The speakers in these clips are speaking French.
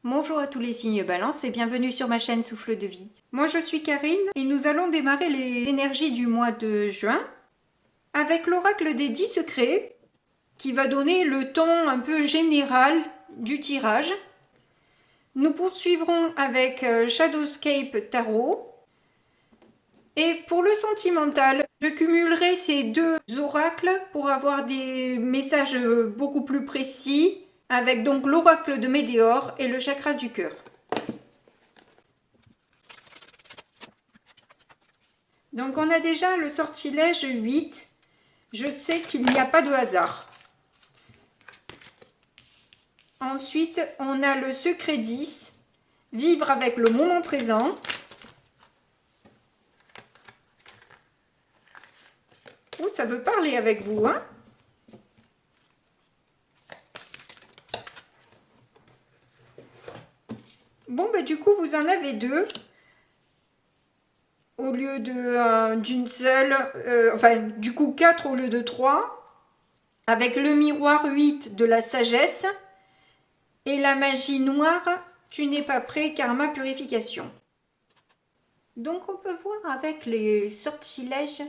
Bonjour à tous les signes Balance et bienvenue sur ma chaîne Souffle de Vie. Moi je suis Karine et nous allons démarrer les énergies du mois de juin avec l'oracle des 10 secrets qui va donner le ton un peu général du tirage. Nous poursuivrons avec Shadowscape Tarot. Et pour le sentimental, je cumulerai ces deux oracles pour avoir des messages beaucoup plus précis, avec donc l'oracle de Médéor et le chakra du cœur. Donc on a déjà le sortilège 8. Je sais qu'il n'y a pas de hasard. Ensuite, on a le secret 10. Vivre avec le moment présent. Oh, ça veut parler avec vous, hein? Bon, bah du coup, vous en avez deux. Au lieu d'une seule, enfin, du coup, 4 au lieu de 3. Avec le miroir 8 de la sagesse. Et la magie noire, tu n'es pas prêt, karma purification. Donc, on peut voir avec les sortilèges,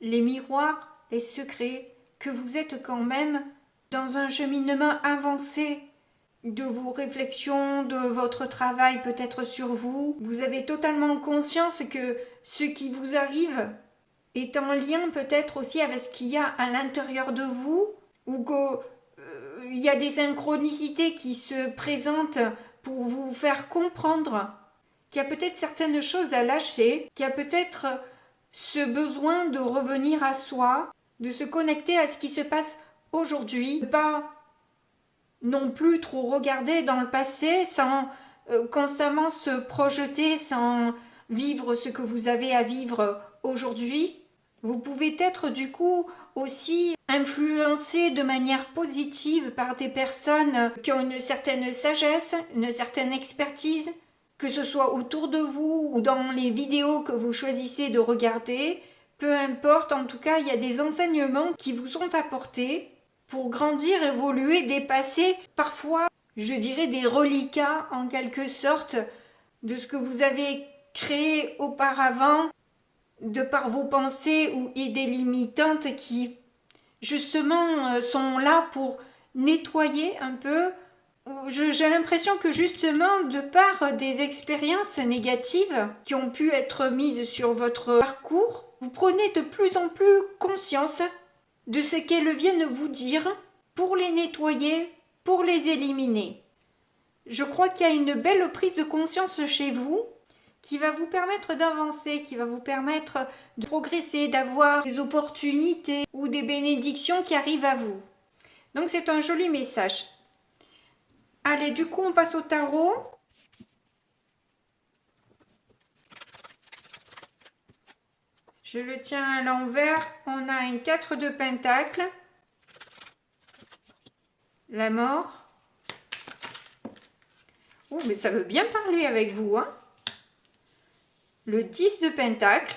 les miroirs, les secrets, que vous êtes quand même dans un cheminement avancé de vos réflexions, de votre travail peut-être sur vous. Vous avez totalement conscience que ce qui vous arrive est en lien peut-être aussi avec ce qu'il y a à l'intérieur de vous, ou qu'il y a des synchronicités qui se présentent pour vous faire comprendre qu'il y a peut-être certaines choses à lâcher, qu'il y a peut-être ce besoin de revenir à soi, de se connecter à ce qui se passe aujourd'hui, pas non plus trop regarder dans le passé sans constamment se projeter, sans vivre ce que vous avez à vivre aujourd'hui. Vous pouvez être du coup aussi influencé de manière positive par des personnes qui ont une certaine sagesse, une certaine expertise, que ce soit autour de vous ou dans les vidéos que vous choisissez de regarder. Peu importe, en tout cas, il y a des enseignements qui vous sont apportés pour grandir, évoluer, dépasser parfois, je dirais, des reliquats en quelque sorte de ce que vous avez créé auparavant de par vos pensées ou idées limitantes qui justement sont là pour nettoyer un peu. J'ai l'impression que justement de par des expériences négatives qui ont pu être mises sur votre parcours, vous prenez de plus en plus conscience de ce qu'elles viennent vous dire pour les nettoyer, pour les éliminer. Je crois qu'il y a une belle prise de conscience chez vous qui va vous permettre d'avancer, qui va vous permettre de progresser, d'avoir des opportunités ou des bénédictions qui arrivent à vous. Donc c'est un joli message. Allez, du coup on passe au tarot. Je le tiens à l'envers. On a une 4 de pentacle. La mort. Oh, mais ça veut bien parler avec vous, hein. Le 10 de pentacle.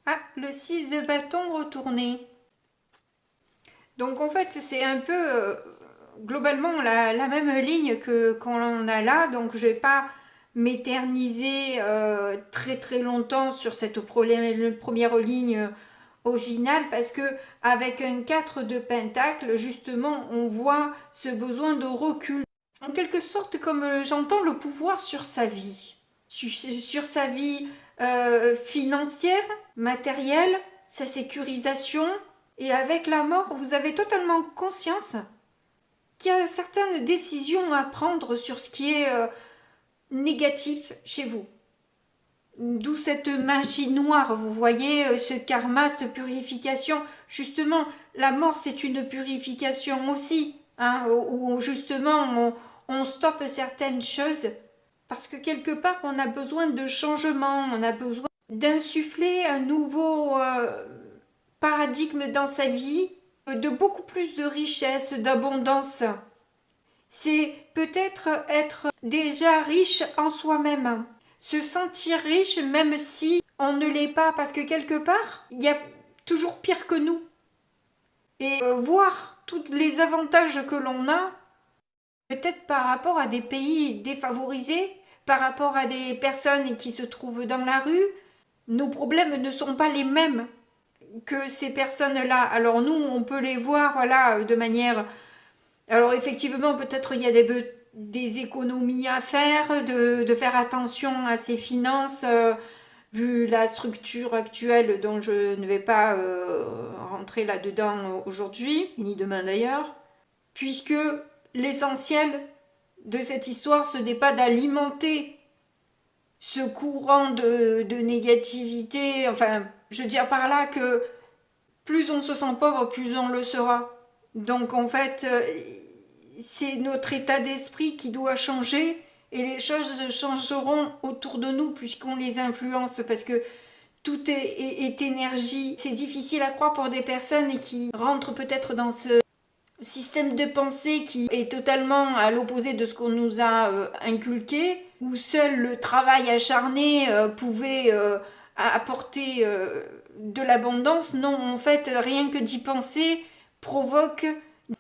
Ah, le 6 de bâton retourné. Donc en fait, c'est un peu globalement la même ligne que qu'on a là. Donc je ne vais pas m'éterniser très très longtemps sur cette première ligne au final, parce que avec un 4 de pentacle, justement, on voit ce besoin de recul. En quelque sorte, comme j'entends le pouvoir sur sa vie. Sur sa vie financière, matérielle, sa sécurisation. Et avec la mort, vous avez totalement conscience qu'il y a certaines décisions à prendre sur ce qui est négatif chez vous. D'où cette magie noire, vous voyez, ce karma, cette purification. Justement, la mort, c'est une purification aussi, hein, où justement on stoppe certaines choses. Parce que quelque part, on a besoin de changement, on a besoin d'insuffler un nouveau paradigme dans sa vie, de beaucoup plus de richesse, d'abondance. C'est peut-être être déjà riche en soi-même. Se sentir riche même si on ne l'est pas, parce que quelque part, il y a toujours pire que nous. Et voir tous les avantages que l'on a, peut-être par rapport à des pays défavorisés, par rapport à des personnes qui se trouvent dans la rue. Nos problèmes ne sont pas les mêmes que ces personnes-là. Alors nous, on peut les voir, voilà, de manière... Alors effectivement, peut-être il y a des économies à faire, de faire attention à ses finances, vu la structure actuelle dont je ne vais pas rentrer là-dedans aujourd'hui, ni demain d'ailleurs, puisque l'essentiel de cette histoire, ce n'est pas d'alimenter ce courant de négativité, enfin, je veux dire par là que plus on se sent pauvre, plus on le sera. Donc en fait, c'est notre état d'esprit qui doit changer et les choses changeront autour de nous puisqu'on les influence parce que tout est énergie. C'est difficile à croire pour des personnes qui rentrent peut-être dans ce système de pensée qui est totalement à l'opposé de ce qu'on nous a inculqué, où seul le travail acharné pouvait apporter de l'abondance. Non, en fait, rien que d'y penser provoque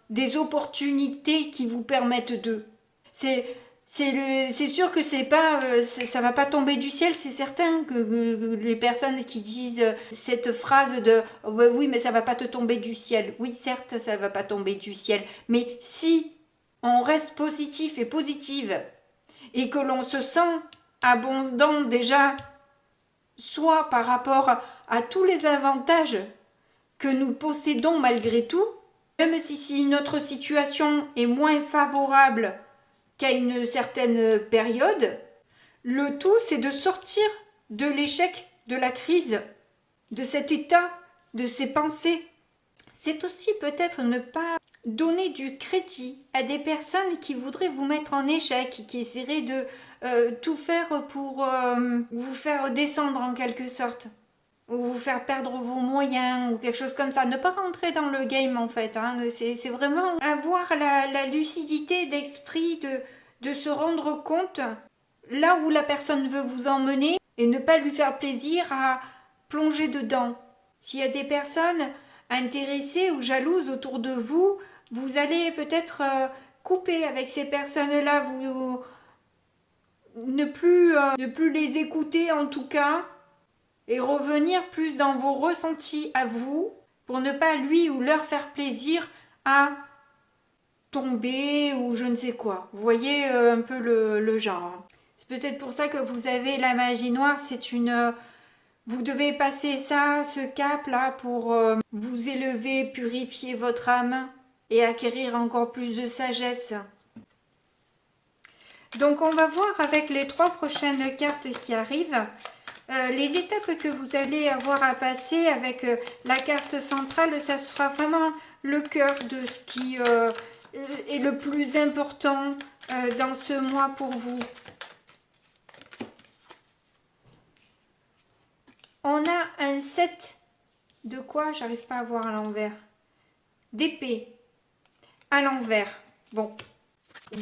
des opportunités qui vous permettent de. C'est sûr que c'est pas, ça va pas tomber du ciel, c'est certain que les personnes qui disent cette phrase de oh, oui mais ça va pas te tomber du ciel. Oui certes ça va pas tomber du ciel, mais si on reste positif et positive et que l'on se sent abondant déjà, soit par rapport à tous les avantages que nous possédons malgré tout, même si notre situation est moins favorable qu'à une certaine période, le tout c'est de sortir de l'échec, de la crise, de cet état, de ces pensées. C'est aussi peut-être ne pas donner du crédit à des personnes qui voudraient vous mettre en échec, qui essaieraient de tout faire pour vous faire descendre en quelque sorte, ou vous faire perdre vos moyens, ou quelque chose comme ça. Ne pas rentrer dans le game en fait, hein. C'est vraiment avoir la lucidité d'esprit de se rendre compte là où la personne veut vous emmener et ne pas lui faire plaisir à plonger dedans. S'il y a des personnes intéressées ou jalouses autour de vous, vous allez peut-être couper avec ces personnes-là, vous ne plus les écouter en tout cas, et revenir plus dans vos ressentis à vous, pour ne pas lui ou leur faire plaisir à tomber ou je ne sais quoi. Vous voyez un peu le genre. C'est peut-être pour ça que vous avez la magie noire, c'est une... vous devez passer ça, ce cap-là, pour vous élever, purifier votre âme et acquérir encore plus de sagesse. Donc on va voir avec les 3 prochaines cartes qui arrivent, les étapes que vous allez avoir à passer avec la carte centrale. Ça sera vraiment le cœur de ce qui est le plus important dans ce mois pour vous. On a un 7 de quoi? J'arrive pas à voir à l'envers. D'épée à l'envers. Bon,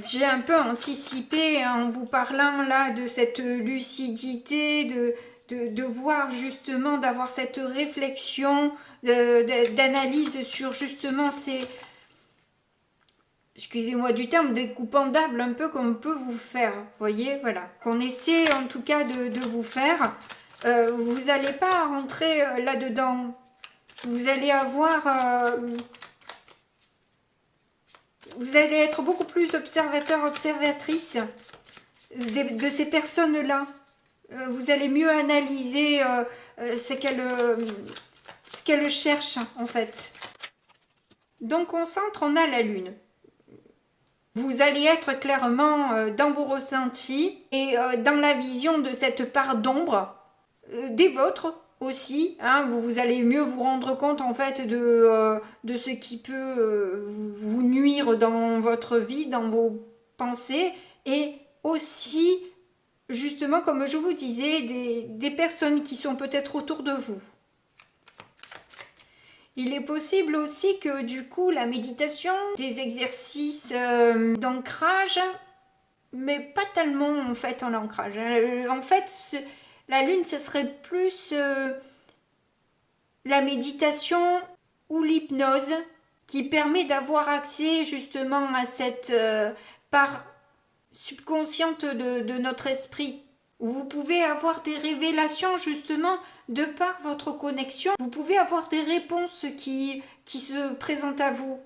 j'ai un peu anticipé en vous parlant là de cette lucidité, de voir justement, d'avoir cette réflexion, d'analyse sur justement ces, excusez-moi du terme, des coups pendables un peu qu'on peut vous faire. Vous voyez, voilà, qu'on essaie en tout cas de vous faire. Vous n'allez pas rentrer là-dedans. Vous allez avoir... vous allez être beaucoup plus observateur, observatrice de ces personnes-là. Vous allez mieux analyser ce qu'elles cherchent en fait. Donc on centre, on a la lune. Vous allez être clairement dans vos ressentis et dans la vision de cette part d'ombre, des vôtres aussi, hein. Vous allez mieux vous rendre compte en fait de ce qui peut vous nuire dans votre vie, dans vos pensées, et aussi justement comme je vous disais des personnes qui sont peut-être autour de vous. Il est possible aussi que du coup la méditation, des exercices d'ancrage, mais pas tellement en fait en ancrage. En fait, la lune, ce serait plus la méditation ou l'hypnose qui permet d'avoir accès justement à cette part subconsciente de notre esprit, où vous pouvez avoir des révélations justement de par votre connexion. Vous pouvez avoir des réponses qui se présentent à vous,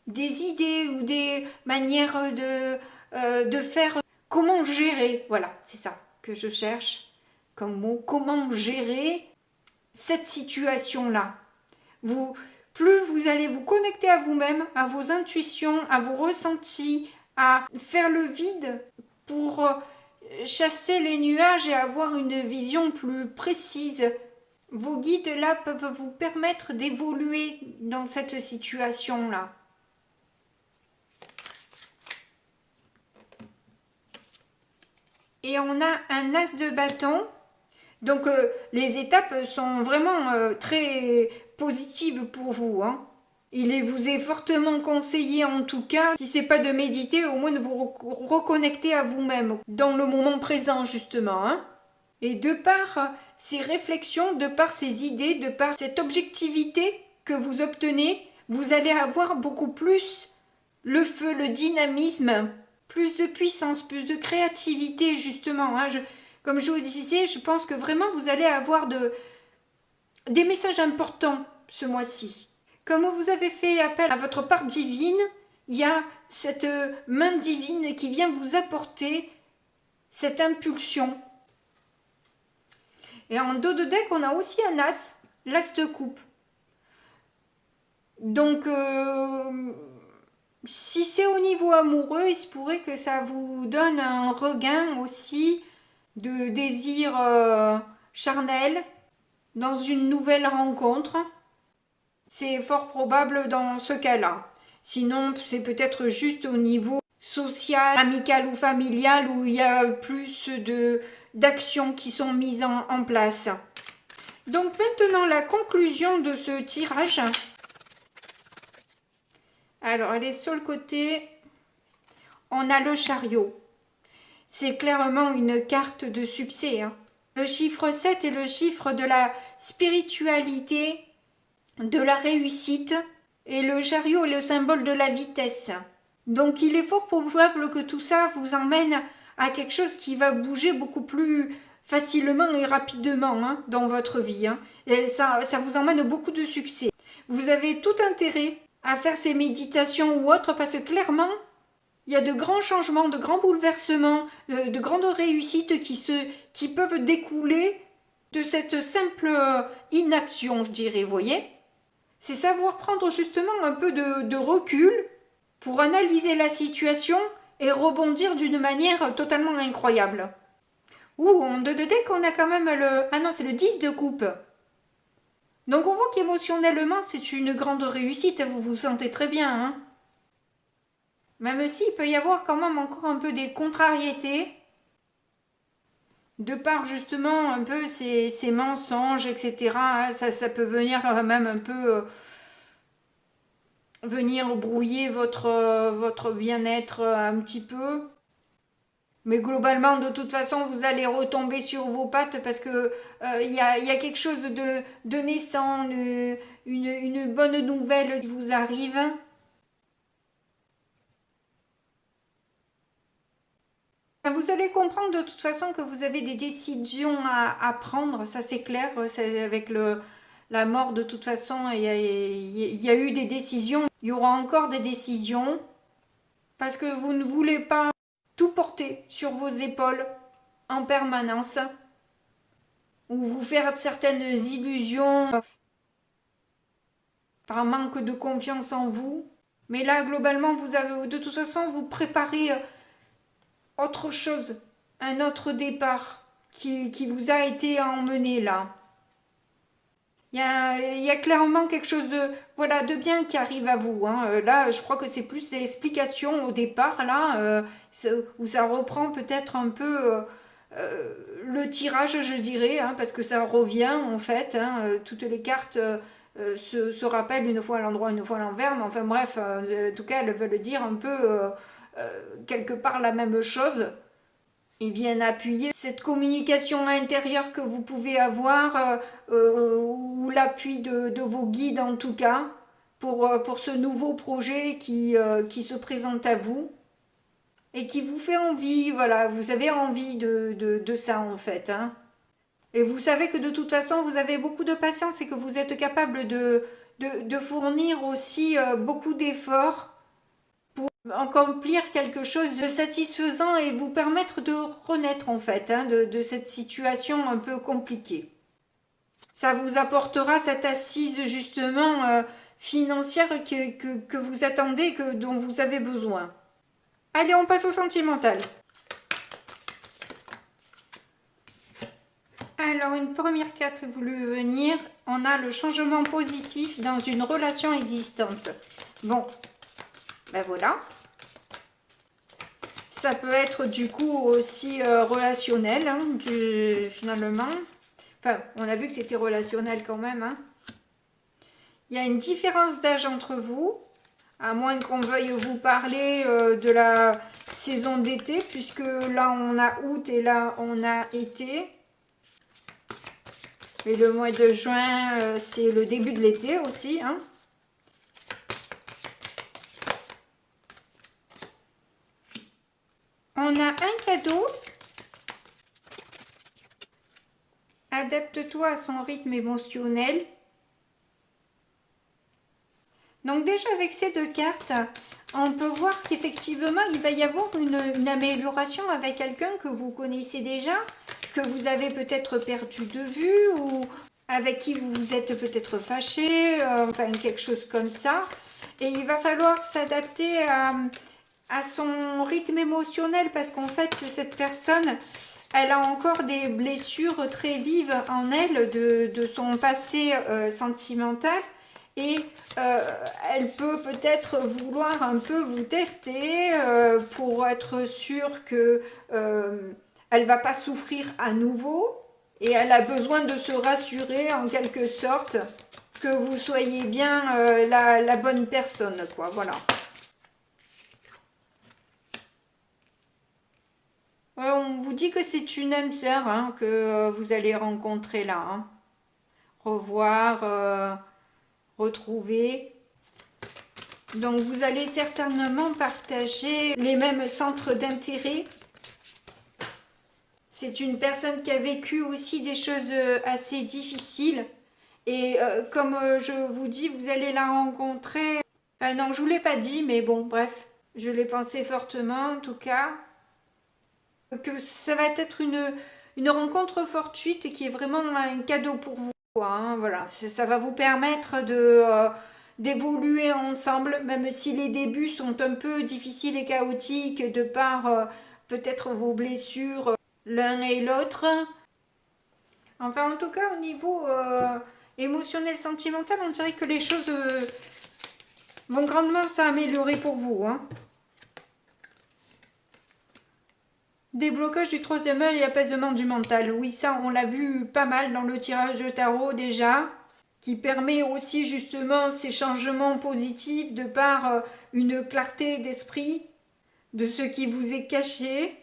des idées ou des manières de faire. Comment gérer, voilà, c'est ça que je cherche comme mot, comment gérer cette situation-là. Plus vous allez vous connecter à vous-même, à vos intuitions, à vos ressentis, à faire le vide pour chasser les nuages et avoir une vision plus précise. Vos guides là peuvent vous permettre d'évoluer dans cette situation-là. Et on a un as de bâton. Donc les étapes sont vraiment très positives pour vous. Il vous est fortement conseillé en tout cas, si c'est pas de méditer, au moins de vous reconnecter à vous-même, dans le moment présent justement. Et de par ces réflexions, de par ces idées, de par cette objectivité que vous obtenez, vous allez avoir beaucoup plus le feu, le dynamisme, plus de puissance, plus de créativité justement. Comme je vous disais, je pense que vraiment vous allez avoir des messages importants ce mois-ci. Comme vous avez fait appel à votre part divine, il y a cette main divine qui vient vous apporter cette impulsion. Et en dos de deck, on a aussi un as, l'as de coupe. Donc, si c'est au niveau amoureux, il se pourrait que ça vous donne un regain aussi de désir charnel dans une nouvelle rencontre. C'est fort probable dans ce cas-là. Sinon, c'est peut-être juste au niveau social, amical ou familial où il y a plus d'actions qui sont mises en place. Donc maintenant, la conclusion de ce tirage. Alors, elle est sur le côté. On a le chariot. C'est clairement une carte de succès. Le chiffre 7 est le chiffre de la spiritualité, de la réussite, et le chariot est le symbole de la vitesse. Donc il est fort probable que tout ça vous emmène à quelque chose qui va bouger beaucoup plus facilement et rapidement dans votre vie. Et ça vous emmène beaucoup de succès. Vous avez tout intérêt à faire ces méditations ou autres parce que clairement, il y a de grands changements, de grands bouleversements, de grandes réussites qui peuvent découler de cette simple inaction, je dirais, vous voyez. C'est savoir prendre justement un peu de recul pour analyser la situation et rebondir d'une manière totalement incroyable. En 2 de deck, on a quand même le... Ah non, c'est le 10 de coupe. Donc on voit qu'émotionnellement, c'est une grande réussite, vous vous sentez très bien. Même s'il peut y avoir quand même encore un peu des contrariétés, de par justement un peu ces mensonges, etc. Ça peut venir même un peu... venir brouiller votre bien-être un petit peu. Mais globalement, de toute façon, vous allez retomber sur vos pattes parce que y a quelque chose de naissant, une bonne nouvelle qui vous arrive. Vous allez comprendre de toute façon que vous avez des décisions à prendre, ça c'est clair, avec la mort de toute façon, il y a eu des décisions, il y aura encore des décisions, parce que vous ne voulez pas tout porter sur vos épaules en permanence, ou vous faire certaines illusions par manque de confiance en vous. Mais là, globalement, vous avez de toute façon, vous préparez autre chose, un autre départ qui vous a été emmené là. Il y a clairement quelque chose de bien qui arrive à vous. Là, je crois que c'est plus l'explication au départ, là, où ça reprend peut-être un peu le tirage, je dirais, parce que ça revient en fait. Toutes les cartes se rappellent une fois à l'endroit, une fois à l'envers, mais enfin bref, en tout cas, elles veulent dire un peu quelque part la même chose. Ils viennent appuyer cette communication intérieure que vous pouvez avoir, ou l'appui de vos guides en tout cas, pour ce nouveau projet qui se présente à vous et qui vous fait envie. Voilà, vous avez envie de ça en fait. Hein. Et vous savez que de toute façon, vous avez beaucoup de patience et que vous êtes capable de fournir aussi beaucoup d'efforts pour accomplir quelque chose de satisfaisant et vous permettre de renaître en fait hein, de cette situation un peu compliquée. Ça vous apportera cette assise justement financière que vous attendez, dont vous avez besoin. Allez, on passe au sentimental. Alors, une première carte voulue venir, on a le changement positif dans une relation existante. Bon, ben voilà. Ça peut être du coup aussi relationnel, hein, finalement. Enfin, on a vu que c'était relationnel quand même. Hein. Il y a une différence d'âge entre vous, à moins qu'on veuille vous parler de la saison d'été, puisque là on a août et là on a été. Et le mois de juin, c'est le début de l'été aussi. Hein. On a un cadeau. Adapte-toi à son rythme émotionnel. Donc déjà avec ces deux cartes, on peut voir qu'effectivement il va y avoir une amélioration avec quelqu'un que vous connaissez déjà, que vous avez peut-être perdu de vue ou avec qui vous vous êtes peut-être fâché, enfin quelque chose comme ça. Et il va falloir s'adapter à son rythme émotionnel parce qu'en fait cette personne, elle a encore des blessures très vives en elle de son passé sentimental. Et elle peut peut-être vouloir un peu vous tester pour être sûre que elle va pas souffrir à nouveau. Et elle a besoin de se rassurer en quelque sorte que vous soyez bien la bonne personne, quoi. Voilà. On vous dit que c'est une âme sœur hein, que vous allez rencontrer là. Hein. Revoir, retrouver. Donc vous allez certainement partager les mêmes centres d'intérêt. C'est une personne qui a vécu aussi des choses assez difficiles. Et comme je vous dis, vous allez la rencontrer. Enfin non, je ne vous l'ai pas dit, mais bon, bref. Je l'ai pensé fortement en tout cas. Que ça va être une rencontre fortuite qui est vraiment un cadeau pour vous. Quoi, hein, voilà, ça va vous permettre d'évoluer ensemble, même si les débuts sont un peu difficiles et chaotiques de par peut-être vos blessures l'un et l'autre. Enfin, en tout cas, au niveau émotionnel, sentimental, on dirait que les choses vont grandement s'améliorer pour vous. Hein. Déblocage du troisième œil et apaisement du mental. Oui, ça, on l'a vu pas mal dans le tirage de tarot déjà, qui permet aussi justement ces changements positifs de par une clarté d'esprit de ce qui vous est caché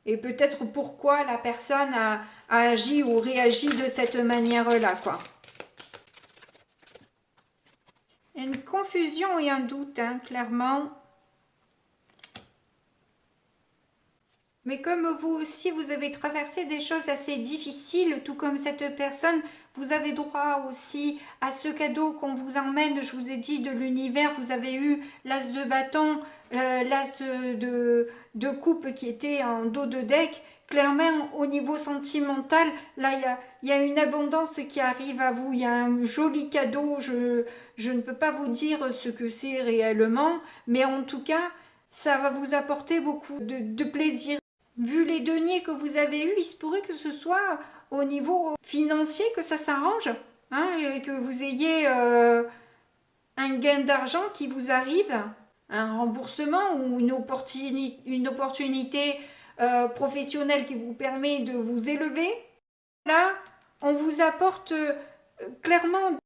et peut-être pourquoi la personne a agi ou réagi de cette manière-là, quoi. Une confusion et un doute, hein, clairement. Mais comme vous aussi, vous avez traversé des choses assez difficiles, tout comme cette personne, vous avez droit aussi à ce cadeau qu'on vous emmène, je vous ai dit, de l'univers. Vous avez eu l'as de bâton, l'as de coupe qui était en dos de deck. Clairement, au niveau sentimental, là, il y a une abondance qui arrive à vous. Il y a un joli cadeau. Je ne peux pas vous dire ce que c'est réellement, mais en tout cas, ça va vous apporter beaucoup de plaisir. Vu les deniers que vous avez eus, il se pourrait que ce soit au niveau financier que ça s'arrange, hein, et que vous ayez un gain d'argent qui vous arrive, un remboursement ou une opportunité professionnelle qui vous permet de vous élever. Là, on vous apporte clairement,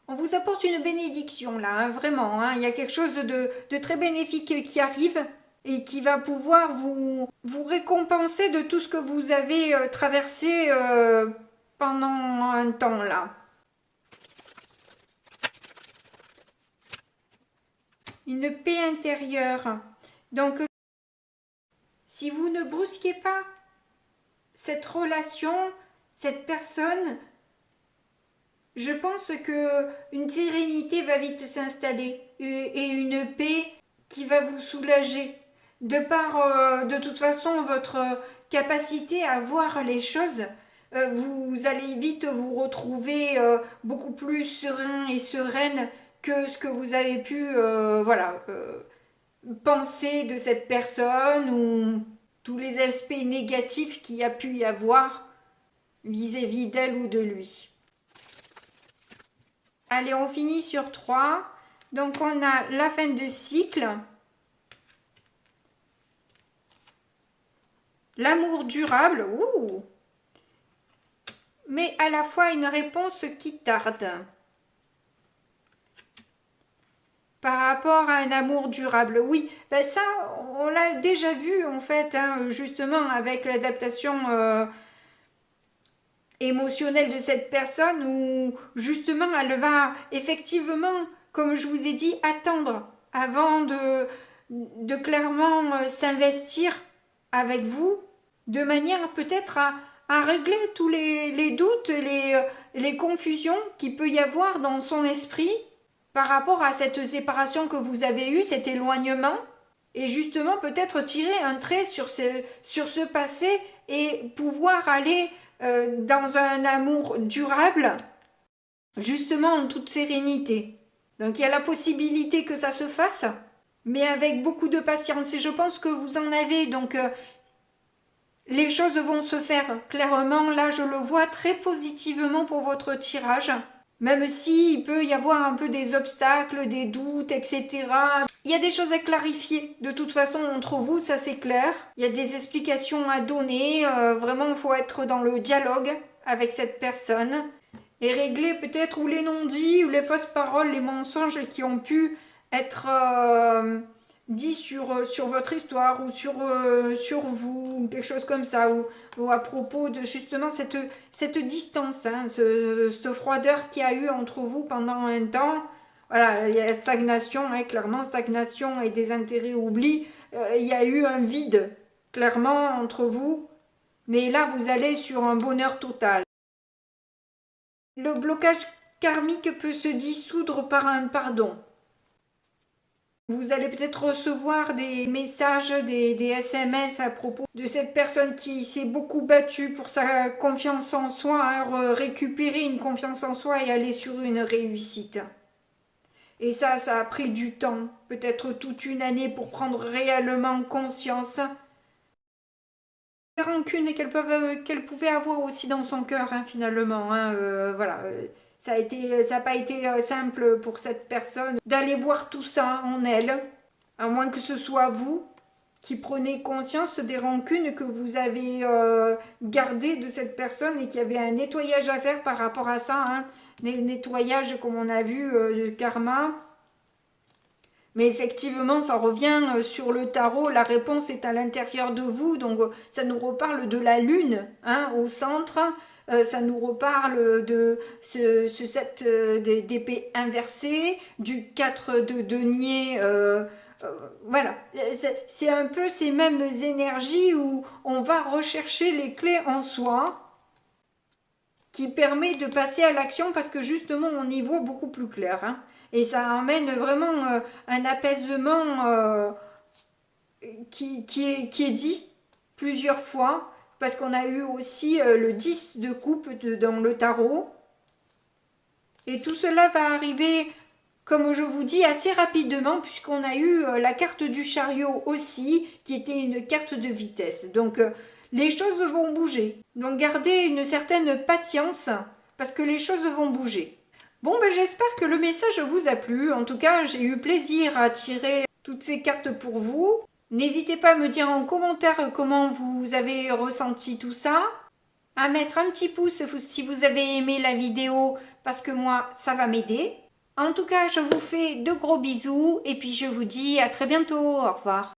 on vous apporte une bénédiction là, hein, vraiment. Hein, il y a quelque chose de très bénéfique qui arrive. Et qui va pouvoir vous récompenser de tout ce que vous avez traversé pendant un temps là. une paix intérieure. Donc, si vous ne brusquez pas cette relation, cette personne, je pense que une sérénité va vite s'installer et une paix qui va vous soulager. De par, de toute façon, votre capacité à voir les choses, vous allez vite vous retrouver beaucoup plus serein et sereine que ce que vous avez pu penser de cette personne ou tous les aspects négatifs qu'il y a pu y avoir vis-à-vis d'elle ou de lui. Allez, on finit sur 3. Donc on a la fin de cycle, l'amour durable, mais à la fois une réponse qui tarde. Par rapport à un amour durable, oui, ben ça, on l'a déjà vu en fait, hein, justement avec l'adaptation émotionnelle de cette personne, où justement elle va effectivement, comme je vous ai dit, attendre avant de clairement s'investir avec vous, de manière peut-être à régler tous les doutes, les confusions qu'il peut y avoir dans son esprit, par rapport à cette séparation que vous avez eue, cet éloignement, et justement peut-être tirer un trait sur ce passé et pouvoir aller dans un amour durable, justement en toute sérénité. Donc il y a la possibilité que ça se fasse, mais avec beaucoup de patience, et je pense que vous en avez, donc les choses vont se faire clairement. Là je le vois très positivement pour votre tirage. Même s'il peut y avoir un peu des obstacles, des doutes, etc. Il y a des choses à clarifier. De toute façon, entre vous, ça c'est clair. Il y a des explications à donner. Vraiment, il faut être dans le dialogue avec cette personne. Et régler peut-être ou les non-dits, ou les fausses paroles, les mensonges qui ont pu être dit sur votre histoire ou sur vous, quelque chose comme ça, ou à propos de justement cette distance, hein, cette froideur qu'il y a eu entre vous pendant un temps. Voilà, il y a stagnation, hein, clairement stagnation et des intérêts oubliés. Il y a eu un vide, clairement, entre vous. Mais là, vous allez sur un bonheur total. Le blocage karmique peut se dissoudre par un pardon. Vous allez peut-être recevoir des messages, des SMS à propos de cette personne qui s'est beaucoup battue pour sa confiance en soi, hein, récupérer une confiance en soi et aller sur une réussite. Et ça a pris du temps, peut-être toute une année pour prendre réellement conscience des rancunes qu'elle pouvait avoir aussi dans son cœur, hein, finalement. Hein, voilà. Ça n'a pas été simple pour cette personne d'aller voir tout ça en elle, à moins que ce soit vous qui prenez conscience des rancunes que vous avez gardées de cette personne et qu'il y avait un nettoyage à faire par rapport à ça. Hein. Nettoyage, comme on a vu, de karma. Mais effectivement, ça revient sur le tarot, la réponse est à l'intérieur de vous, donc ça nous reparle de la lune, hein, au centre. Ça nous reparle de ce 7 d'épée inversée, du 4 de denier. Voilà, c'est un peu ces mêmes énergies où on va rechercher les clés en soi, qui permet de passer à l'action parce que justement on y voit beaucoup plus clair. Hein, et ça amène vraiment un apaisement qui est dit plusieurs fois. Parce qu'on a eu aussi le 10 de coupe dans le tarot. Et tout cela va arriver, comme je vous dis, assez rapidement, puisqu'on a eu la carte du chariot aussi, qui était une carte de vitesse. Donc, les choses vont bouger. Donc, gardez une certaine patience, parce que les choses vont bouger. Bon, ben, j'espère que le message vous a plu. En tout cas, j'ai eu plaisir à tirer toutes ces cartes pour vous. N'hésitez pas à me dire en commentaire comment vous avez ressenti tout ça, à mettre un petit pouce si vous avez aimé la vidéo parce que moi ça va m'aider. En tout cas, je vous fais de gros bisous et puis je vous dis à très bientôt, au revoir.